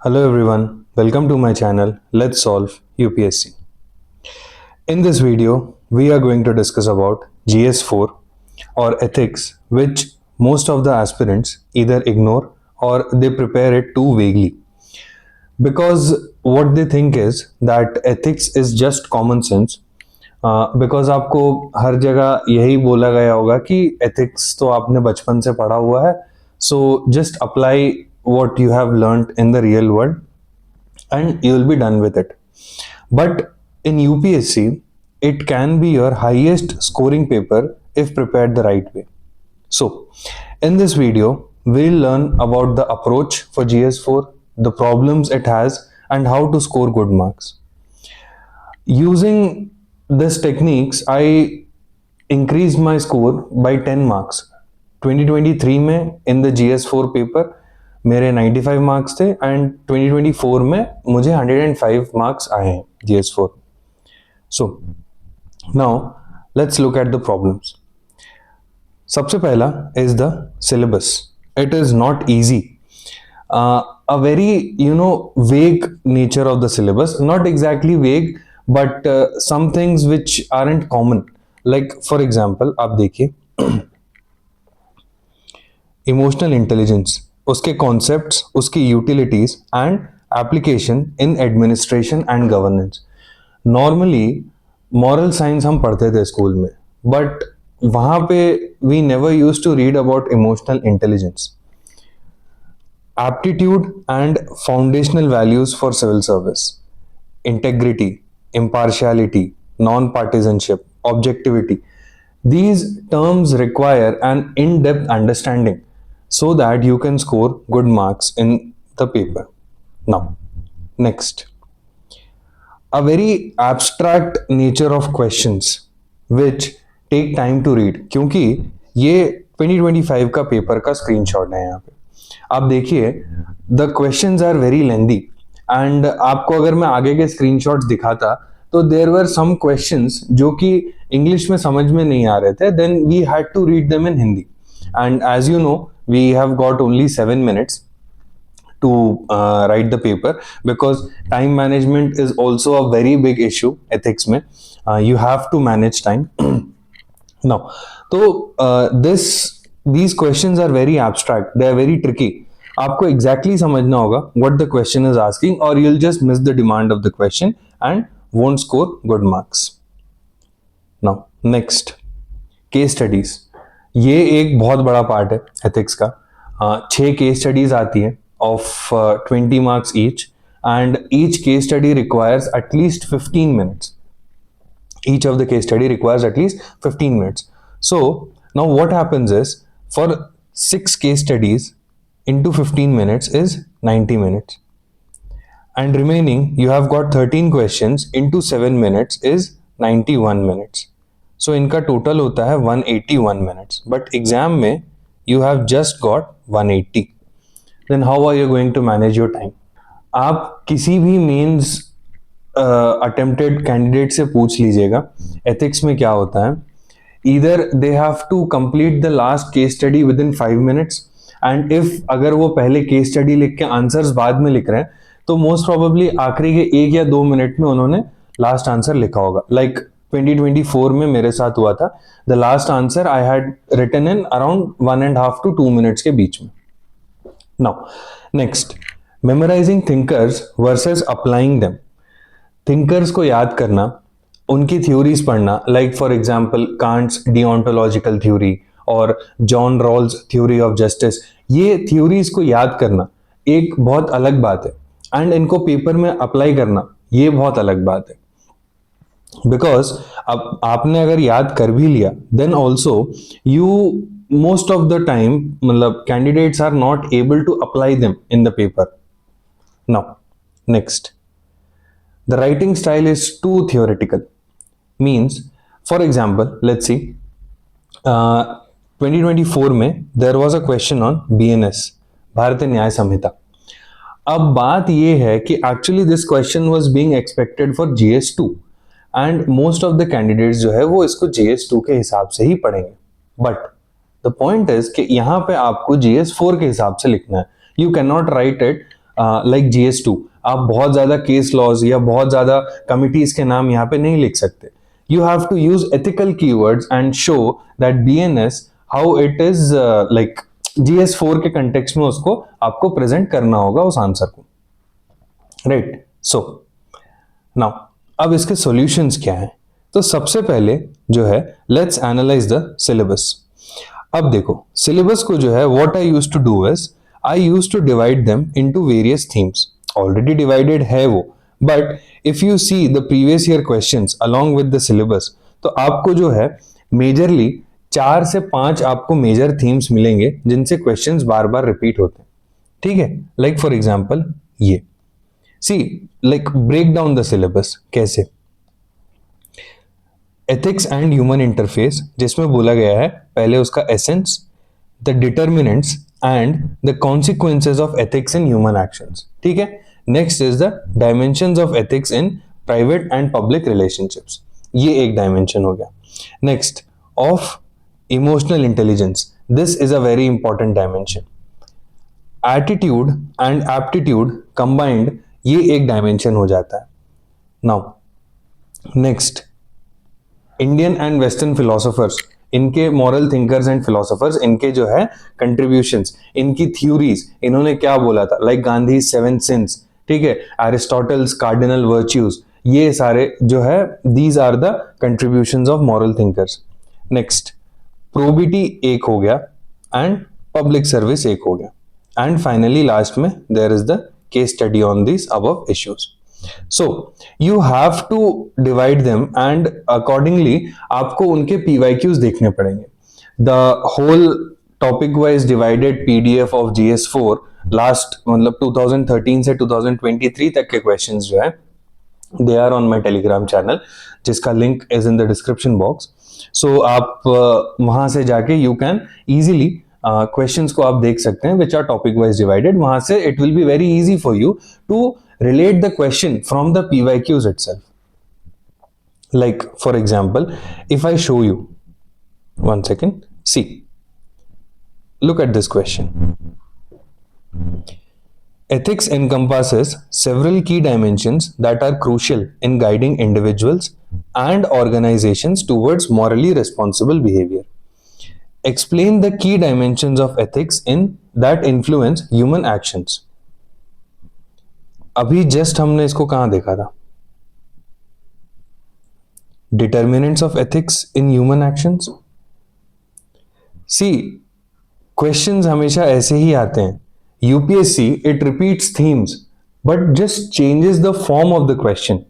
Hello everyone, welcome to my channel Let's Solve UPSC. In this video, we are going to discuss about GS4 or ethics, which most of the aspirants either ignore or they prepare it too vaguely. Because what they think is that ethics is just common sense. Because आपको हर जगह यही बोला गया होगा कि ethics तो आपने बचपन से पढ़ा हुआ है, so just apply what you have learned in the real world and you will be done with it. But in UPSC, it can be your highest scoring paper if prepared the right way. So, in this video, we'll learn about the approach for GS4, the problems it has, and how to score good marks. Using these techniques, I increased my score by 10 marks. 2023 में in the GS4 paper मेरे 95 marks थे and 2024 में मुझे 105 marks आए हैं GS4. So now let's look at the problems. सबसे पहला is the syllabus. It is not easy. A very vague nature of the syllabus, not exactly vague but some things which aren't common, like for example आप देखिए emotional intelligence, उसके concepts, उसकी utilities and application in administration and governance. Normally moral science हम पढ़ते थे school में, but वहाँ पे we never use to read about emotional intelligence. Aptitude and foundational values for civil service: integrity, impartiality, non-partisanship, objectivity. These terms require an in-depth understanding so that you can score good marks in the paper. Now, next, a very abstract nature of questions which take time to read, क्योंकि ये 2025 का paper का screenshot है. यहाँ पे आप देखिए the questions are very lengthy and आपको अगर मैं आगे के स्क्रीनशॉट्स दिखाता तो देयर वर सम क्वेश्चंस जो कि इंग्लिश में समझ में नहीं आ रहे थे, then we had to read them in Hindi. And as you know we have got only 7 minutes to write the paper because time management is also a very big issue ethics mein. You have to manage time. Now so these questions are very abstract, they are very tricky. आपको exactly समझना होगा what the question is asking or you'll just miss the demand of the question and won't score good marks. Now next, case studies. ये एक बहुत बड़ा part है ethics का. 6 case studies आती है of 20 marks each and each case study requires at least 15 minutes. Each of the case study requires at least 15 minutes. So now what happens is, for 6 case studies into 15 minutes is 90 minutes, and remaining you have got 13 questions into 7 minutes is 91 minutes. So इनका total होता है 181 minutes, but exam में you have just got 180. Then how are you going to manage your time? आप किसी भी mains attempted candidate से पूछ लीजिएगा एथिक्स में क्या होता है. Either they have to complete the last case study within 5 minutes, and if अगर वो पहले case study लिख के आंसर्स बाद में लिख रहे हैं तो मोस्ट प्रोबेबली आखिरी के 1 या 2 मिनट में उन्होंने लास्ट आंसर लिखा होगा. लाइक 2024 में मेरे साथ हुआ था. The last answer I had written in around 1.5 to 2 minutes के बीच में. Now next, memorising thinkers versus applying them. Thinkers को याद करना, उनकी थ्योरीज पढ़ना, like for example Kant's deontological theory और John Rawls theory of justice. ये थ्योरीज को याद करना एक बहुत अलग बात है एंड इनको पेपर में अप्लाई करना ये बहुत अलग बात है. बिकॉज अब आपने अगर याद कर भी लिया then also you most of the time मतलब candidates are not able to apply them in the paper. Now next, the writing style is too theoretical. Means, for example, let's see, 2024 में there was a question on BNS, भारतीय न्याय संहिता. अब बात ये है कि actually this question was being expected for GS2 and most of the candidates जो है वो इसको GS2 के हिसाब से ही पढ़ेंगे. But the point is कि यहाँ पे आपको GS4 के हिसाब से लिखना है. You cannot write it like GS2, आप बहुत ज्यादा केस लॉज या बहुत ज्यादा कमिटीज के नाम यहाँ पे नहीं लिख सकते. You have to use ethical keywords and show that BNS how it is like GS4 के कंटेक्स्ट में उसको आपको प्रेजेंट करना होगा उस आंसर को, राइट. सो नाउ अब इसके सॉल्यूशंस क्या हैं. तो सबसे पहले जो है, लेट्स एनालाइज द सिलेबस. अब देखो सिलेबस को जो है, what I used to do is I used to divide them into various themes. Already divided है वो, but if you see the previous year questions along with the syllabus, तो आपको जो है मेजरली 4 से 5 आपको मेजर थीम्स मिलेंगे जिनसे क्वेश्चंस बार बार रिपीट होते हैं. ठीक है, लाइक फॉर एग्जांपल ये see, like break down the syllabus. कैसे? एथिक्स एंड ह्यूमन इंटरफेस, जिसमें बोला गया है पहले उसका essence, the determinants and the consequences of ethics in human actions. ठीक है. Next is the dimensions of ethics in private and public relationships. ये एक डायमेंशन हो गया. Next, of emotional intelligence. This is a very important dimension. Attitude and aptitude combined, ये एक dimension हो जाता है. Now next, Indian and western philosophers, इनके मॉरल थिंकर्स एंड फिलोसोफर्स, इनके जो है कंट्रीब्यूशंस, इनकी थ्योरीज, इन्होंने क्या बोला था, लाइक गांधी 7 सिंस. ठीक है, एरिस्टोटल्स कार्डिनल वर्च्यूज, ये सारे जो है these are the contributions of moral thinkers. Next, probity एक हो गया एंड पब्लिक सर्विस एक हो गया. एंड फाइनली लास्ट में there is the case study on this above issues. So you have to divide them and accordingly आपको उनके PYQs देखने पड़ेंगे. The whole topic wise divided PDF of GS4 last मतलब 2013 से 2023 तक के questions जो है they are on my Telegram channel, जिसका link is in the description box. So आप वहां से जाके you can easily क्वेश्चंस को आप देख सकते हैं which are topic wise divided. वहां से it will be very easy for you to relate the question from the PYQs itself. Like for example, if I show you, one second, see, look at this question. Ethics encompasses several key dimensions that are crucial in guiding individuals and organizations towards morally responsible behavior. Explain the key dimensions of ethics in that influence human actions. अभी just हमने इसको कहां देखा था, determinants of ethics in human actions. See, questions हमेशा ऐसे ही आते हैं. UPSC it repeats themes but just changes the form of the question,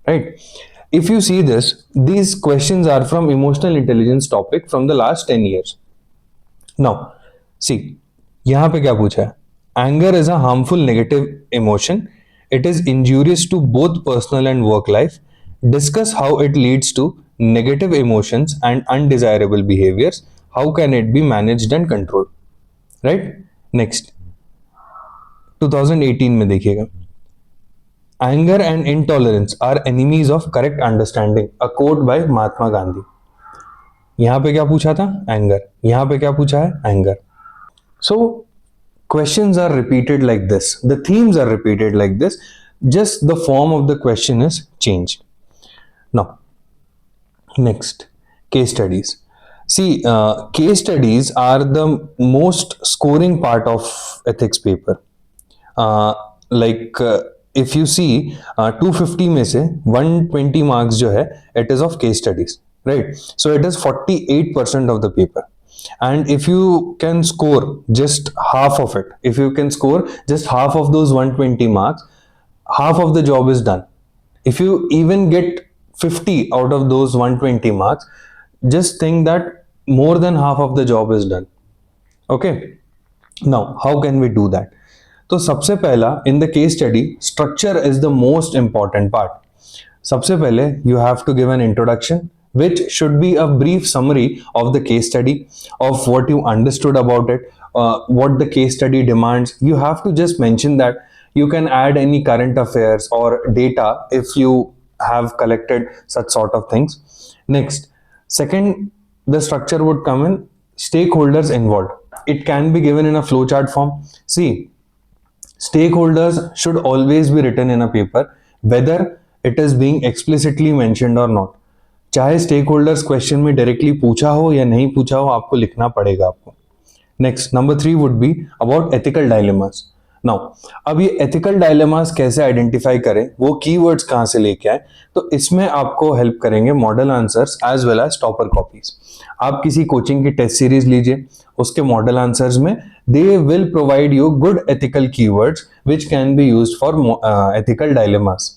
right. If you see this, these questions are from emotional intelligence topic from the last 10 years. Now, see, यहां पे क्या पूछा है? Anger is a harmful negative emotion. It is injurious to both personal and work life. Discuss how it leads to negative emotions and undesirable behaviors. How can it be managed and controlled? Right? Next, 2018 में देखिएगा. Anger and intolerance are enemies of correct understanding. A quote by Mahatma Gandhi. यहां पे क्या पूछा था? Anger. यहां पे क्या पूछा है? Anger. So questions are repeated like this. The themes are repeated like this. Just the form of the question is changed. Now, next, case studies. See, case studies are the most scoring part of ethics paper. If you see 250 में से 120 marks जो है it is of case studies, right? So it is 48% of the paper. And if you can score just half of it, if you can score just half of those 120 marks, half of the job is done. If you even get 50 out of those 120 marks, just think that more than half of the job is done. Okay? Now, how can we do that? तो सबसे पहला in the case study structure is the most important part. सबसे पहले you have to give an introduction which should be a brief summary of the case study, of what you understood about it, what the case study demands. You have to just mention that. You can add any current affairs or data if you have collected such sort of things. Next, second, the structure would come in stakeholders involved. It can be given in a flowchart form. See, Stakeholders should always be written in a paper, whether it is being explicitly mentioned or not. चाहे stake holders question में directly पूछा हो या नहीं पूछा हो, आपको लिखना पड़ेगा आपको. Next, number 3 would be about ethical dilemmas. Now, अब ये एथिकल डायलेमास कैसे आइडेंटिफाई करें, वो कीवर्ड्स कहाँ से लेके आए, तो इसमें आपको हेल्प करेंगे model answers as well as topper copies. आप किसी कोचिंग की टेस्ट सीरीज लीजिए, उसके मॉडल आंसर्स में they will provide you good ethical keywords which can be used for ethical dilemmas.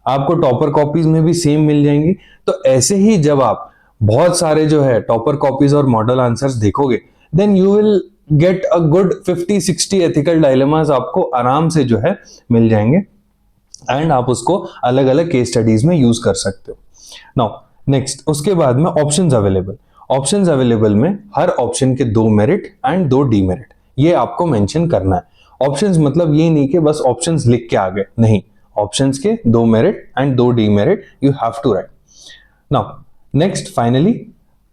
आपको टॉपर कॉपीज में भी सेम मिल जाएंगी. तो ऐसे ही जब आप बहुत सारे जो है टॉपर कॉपीज और मॉडल आंसर्स देखोगे, then you will get a good 50-60 ethical dilemmas आपको आराम से जो है मिल जाएंगे, एंड आप उसको अलग अलग केस स्टडीज में यूज कर सकते हो. नाउ नेक्स्ट, उसके बाद में ऑप्शंस अवेलेबल. ऑप्शंस अवेलेबल में हर ऑप्शन के 2 मेरिट एंड 2 डीमेरिट, ये आपको मेंशन करना है. ऑप्शंस मतलब ये नहीं कि बस ऑप्शंस लिख के आ गए, नहीं, ऑप्शंस के 2 merit and 2 demerit you have to write. Now next, finally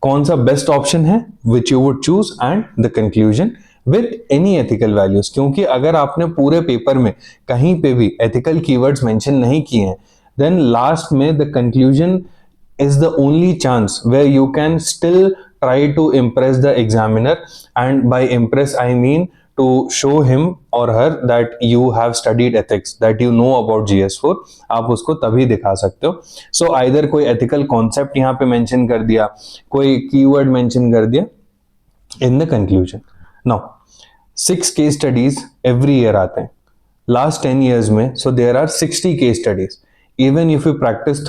कौन सा बेस्ट ऑप्शन है which you would choose, and the conclusion with any ethical values. क्योंकि अगर आपने पूरे पेपर में कहीं पे भी एथिकल कीवर्ड्स मेंशन नहीं किए हैं, देन लास्ट में the conclusion is the only chance where you can still try to impress the examiner, and by impress I mean to show him or her that you have studied ethics, that you know about GS4. आप उसको तभी दिखा सकते हो. So either कोई ethical concept यहाँ पे mention कर दिया, कोई keyword mention कर दिया in the conclusion. Now 6 case studies every year आते हैं last 10 years में, so there are 60 case studies. Even if you practice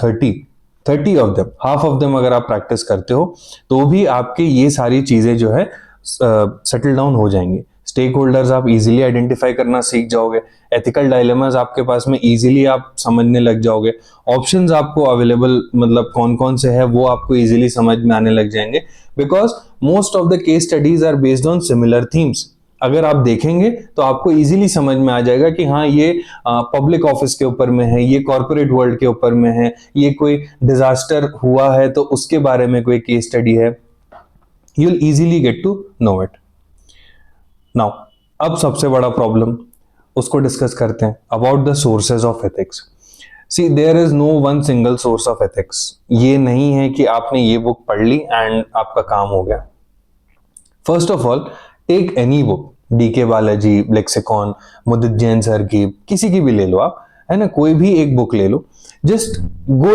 30 of them, half of them अगर आप प्रैक्टिस करते हो, तो भी आपके ये सारी चीजें जो है सेटल डाउन हो जाएंगी. स्टेक होल्डर्स आप इजीली आइडेंटिफाई करना सीख जाओगे, एथिकल डायलेमास आपके पास में इजीली आप समझने लग जाओगे, ऑप्शंस आपको अवेलेबल मतलब कौन कौन से है वो आपको इजीली समझ में आने लग जाएंगे, because most of the case studies are based on similar themes. अगर आप देखेंगे तो आपको इजीली समझ में आ जाएगा कि हाँ ये पब्लिक ऑफिस के ऊपर में है, ये कॉर्पोरेट वर्ल्ड के ऊपर में है, ये कोई डिजास्टर हुआ है तो उसके बारे में कोई केस स्टडी है. You will easily get to know it. Now अब सबसे बड़ा प्रॉब्लम उसको डिस्कस करते हैं, about the sources of ethics. See there is no one single source of ethics. ये नहीं है कि आपने ये बुक पढ़ ली एंड आपका काम हो गया. First of all, take any book, DK Balaji, Lexicon, Mudit Jain sir की, किसी की भी ले लो आप, है ना, कोई भी एक बुक ले लो, just go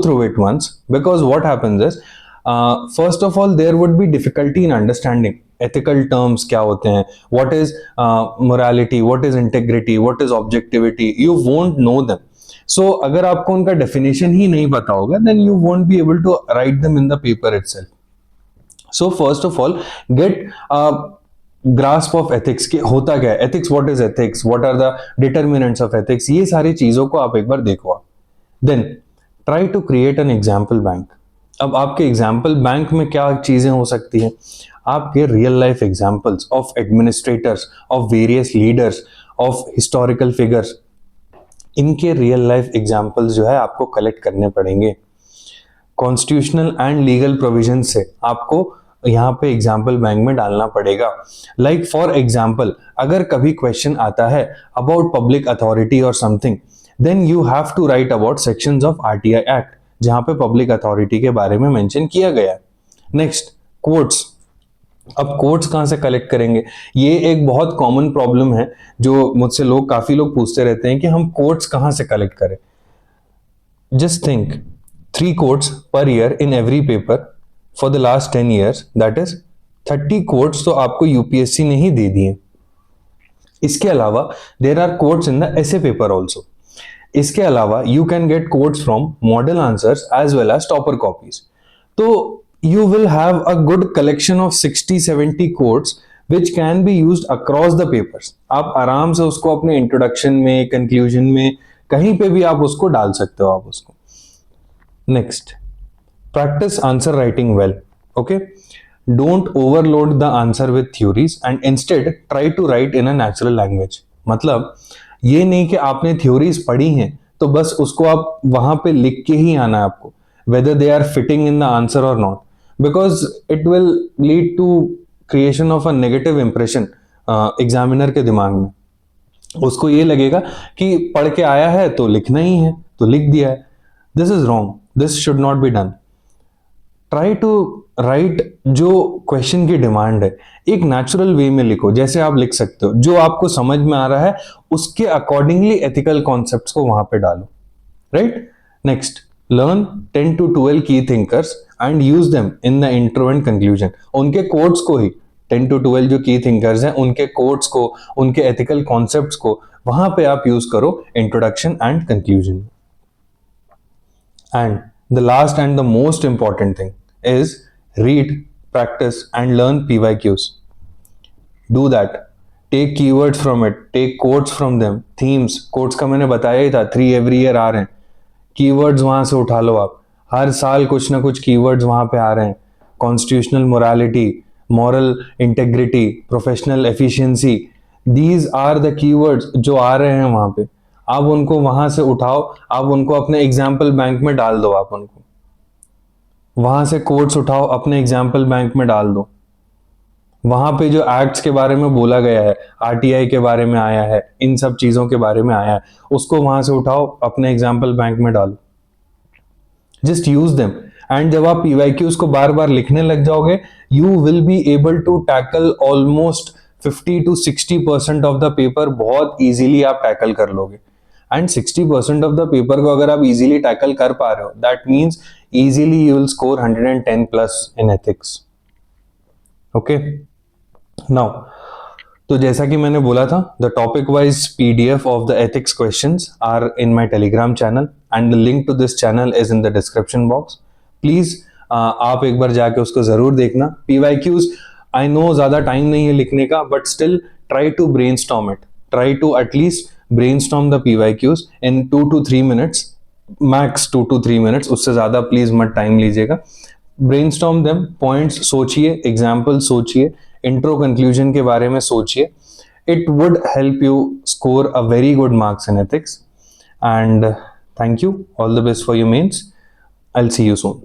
through it once, because what happens is first of all there would be difficulty in understanding ethical terms क्या होते हैं, what is morality, what is integrity, what is objectivity, you won't know them. So अगर आपको उनका definition ही नहीं पता होगा, then you won't be able to write them in the paper itself. So first of all, get a grasp of ethics कि होता क्या है, ethics, what is ethics, what are the determinants of ethics, ये सारी चीजों को आप एक बार देखो. Then try to create an example bank. अब आपके example bank में क्या चीजें हो सकती हैं, आपके real life examples of administrators, of various leaders, of historical figures, इनके real life examples जो है आपको collect करने पड़ेंगे. कॉन्स्टिट्यूशनल एंड लीगल प्रोविजन से आपको यहाँ पे एग्जाम्पल बैंक में डालना पड़ेगा. लाइक फॉर एग्जाम्पल, अगर कभी क्वेश्चन आता है अबाउट पब्लिक अथॉरिटी और something, then you have to write about sections of RTI act, जहाँ पे पब्लिक अथॉरिटी के बारे में मेंशन किया गया है. Next, courts. अब कोर्ट्स कहाँ से कलेक्ट करेंगे, ये एक बहुत कॉमन प्रॉब्लम है जो मुझसे काफी लोग पूछते रहते हैं कि हम कोर्ट्स कहाँ से कलेक्ट करें. Just think, 3 quotes per year in every paper for the last 10 years, that is 30 quotes तो आपको यूपीएससी ने ही दे दिए. इसके अलावा there are quotes in the essay paper also. इसके अलावा you can get quotes from model answers as well as topper copies. तो you will have a good collection of 60-70 quotes which can be used across the papers. आप आराम से उसको अपने introduction में, conclusion में, कहीं पे भी आप उसको डाल सकते हो आप उसको. Next, practice answer writing well. Okay, don't overload the answer with theories and instead try to write in a natural language. मतलब ये नहीं कि आपने theories पढ़ी हैं तो बस उसको आप वहां पे लिख के ही आना है आपको, whether they are fitting in the answer or not, because it will lead to creation of a negative impression examiner के दिमाग में. उसको ये लगेगा कि पढ़ के आया है तो लिखना ही है, तो लिख दिया है। This is wrong, this should not be done. Try to write जो क्वेश्चन की डिमांड है, एक नेचुरल वे में लिखो, जैसे आप लिख सकते हो, जो आपको समझ में आ रहा है उसके अकॉर्डिंगली एथिकल कॉन्सेप्ट्स को वहां पे डालो, right. Next, learn 10 to 12 key thinkers and use them in the intro and conclusion। उनके कोट्स को ही, 10 to 12 जो की थिंकर्स हैं उनके कोट्स को, उनके एथिकल कॉन्सेप्ट्स को वहां पे आप यूज करो introduction and conclusion. And the last and the most important thing is read, practice and learn PYQs। Do that, take keywords from it, take quotes from them, themes, quotes का मैंने बताया ही था, 3 every year आ रहे हैं। Keywords वहां से उठा लो आप, हर साल कुछ ना कुछ कीवर्ड्स वहां पे आ रहे हैं। Constitutional morality, moral integrity, professional efficiency, these are the keywords जो आ रहे हैं वहां पे। आप उनको वहां से उठाओ, आप उनको अपने एग्जाम्पल बैंक में डाल दो, आप उनको वहां से कोट्स उठाओ, अपने एग्जाम्पल बैंक में डाल दो। वहां पे जो एक्ट्स के बारे में बोला गया है, RTI के बारे में आया है, इन सब चीजों के बारे में आया है, उसको वहां से उठाओ, अपने एग्जाम्पल बैंक में डालो। Just use them. एंड जब आप PYQs को बार बार लिखने लग जाओगे, you will be able to tackle almost 50 to 60% of the paper, बहुत इजीली आप टैकल कर लोगे। एंड 60% ऑफ द पेपर को अगर आप इजीली टैकल कर पा रहे हो, that means easily you will score 110 plus in ethics. Okay, now, तो जैसा कि मैंने बोला था, the topic wise PDF of the ethics questions are in my Telegram channel and the link to this channel is in the description box. Please आप एक बार जाके उसको जरूर देखना। PYQs, आई नो ज्यादा टाइम नहीं है लिखने का, but still try to brainstorm it, try to at least brainstorm the PYQs in 2 to 3 minutes, max 2 to 3 minutes, उससे ज्यादा प्लीज मत टाइम लीजिएगा। ब्रेनस्टॉर्म देम, पॉइंट्स सोचिए, एग्जाम्पल सोचिए, इंट्रो कंक्लूजन के बारे में सोचिए। It would help you score a very good marks in ethics. And thank you, all the best for your mains. I will see you soon.